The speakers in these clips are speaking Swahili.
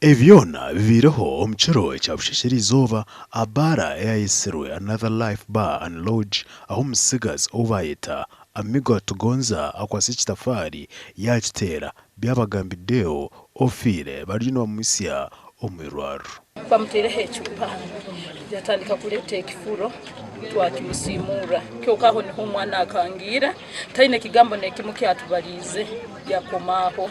Evyona vivireho omukiro ekyabushesheriizooba abaara eyayesirwe Another Life Bar and Lodge aho omutsigazi obayeta amigo atugonza akwasa ekitafaari yakiteera byabagambiddeho ofiire bariyo nibamuhisya omwirwariro. Bamuteereho ecupa yatandika kuleeta ekifuro twakimusiimuura kyokka aho niho omwana akangiira talina ekigambo nekimu kyatubaliize byakomaaho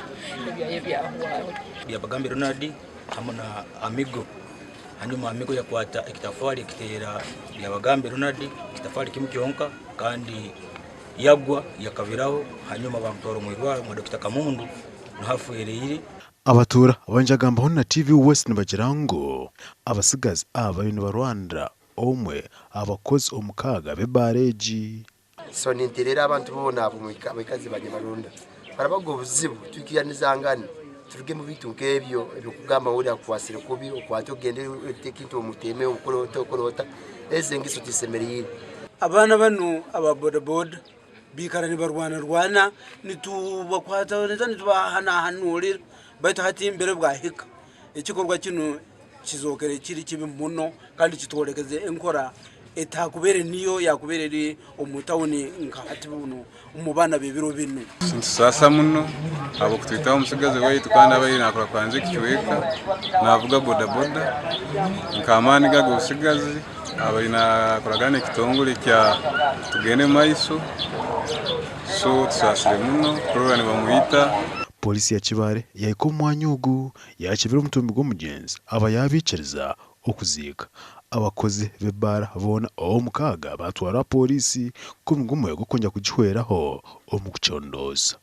ebyaye byahwaho. Byabagambye Ronald hamwe na amigo hanyuma amigo yakwata ekitafaari ekiteera byabagambye Ronald ekitafaari kimu kyonka kandi yagwa yakabiraho hanyuma bamutwara omwirwariro mwa Dr. Kamundu nihafuereire. Abatura abanjagambaho na TV West nibagira ngu abasigazi abayo nibarwanira omwe abakozi omukaaga b'ebaara egi. So ninterera abantu bona abakazi bajye barunda barabago obuzibu tukiyanizangani turuge mu bintu nk'ebyo ebikugamba uri akwasire kubi okwato gende tekinto omuteme okorota ezengiso tisemerire. Abana bano ababodaboda bikarani barwana nitubakwata neza nitubahanurira baita hati imbere bwahika ikikorwa kino kizokere kiri kibi muno kandi kitolekeze enkora etakubere niyo yakubereri omutawuni nka hati buno umubana bebiro bino. Sasa muno abo kutwitaho omusigazi waitu kandi abayi nakora kwanze kichweka navuga bodaboda nkamani gago omusigazi abayi nakoragana ekitongole kya tugende maiso so tusasire muno kurora nibamuyita. Polisi ya Kibaale yahika omwanya ogu yakibira omutumbi gw'omugyenzi aba yabikiriza okuziika abakozi b'ebaara boona omukaaga batwara polisi kumugumwe gukongera kugihweraho omu kucondooza.